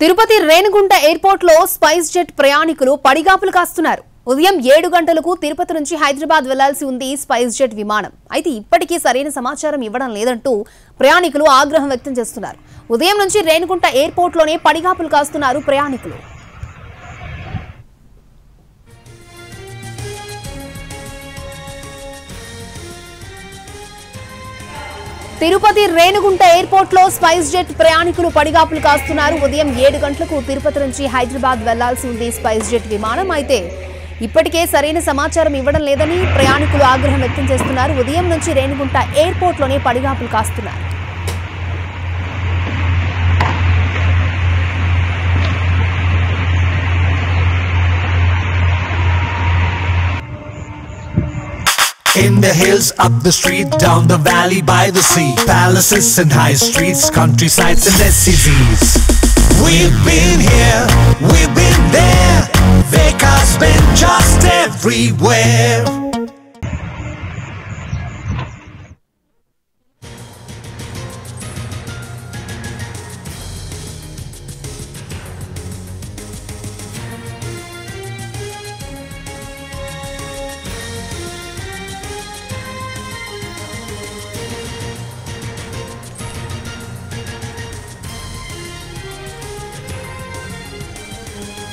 Tirupati Renigunta airport లో spice jet ప్రయాణికులు పడిగాపులు కాస్తున్నారు. ఉదయం 7 గంటలకు తిరుపతి నుంచి హైదరాబాద్ వెళ్లాల్సి ఉంది స్పైస్ జెట్ విమానం. అయితే ఇప్పటికీ సరైన సమాచారం ఇవ్వడం లేదంటూ ప్రయాణికులు ఆగ్రహం వ్యక్తం చేస్తున్నారు. ఉదయం నుంచి రేణిగుంట ఎయిర్పోర్ట్ లోనే పడిగాపులు కాస్తున్నారు ప్రయాణికులు. తిరుపతి రేణిగుంట ఎయిర్పోర్ట్ లో స్పైస్ జెట్ ప్రయాణికులు పడిగాపులు కాస్తున్నారు. ఉదయం 7 గంటలకు తిరుపతి నుంచి హైదరాబాద్ వెళ్లాల్సి ఉంది స్పైస్ జెట్ విమానం. అయితే ఇప్పటికే సరైన సమాచారం ఇవ్వడం లేదని ప్రయాణికులు ఆగ్రహం వ్యక్తం చేస్తున్నారు. ఉదయం నుంచి రేణిగుంట ఎయిర్పోర్ట్ లోనే పడిగాపులు కాస్తున్నారు. In the hills, up the street, down the valley, by the sea, palaces and high streets, countrysides and SCZs. We've been here, we've been there, Vekas been just everywhere.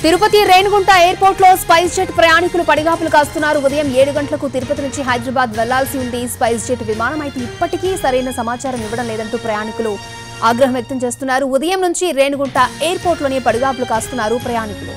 Tirupati Renigunta airport లో spice jet ప్రయాణికులు పడిగాపులు కాస్తున్నారు. ఉదయం 7 గంటలకు తిరుపతి నుంచి హైదరాబాద్ వెళ్లాల్సి ఉంది spice jet విమానం. అయితే ఇప్పటికీ సరైన సమాచారం ఇవ్వడం లేదంటూ ప్రయాణికులు ఆగ్రహం వ్యక్తం చేస్తున్నారు. ఉదయం నుంచి రేణిగుంట ఎయిర్పోర్ట్ లోనే పడిగాపులు కాస్తున్నారు ప్రయాణికులు.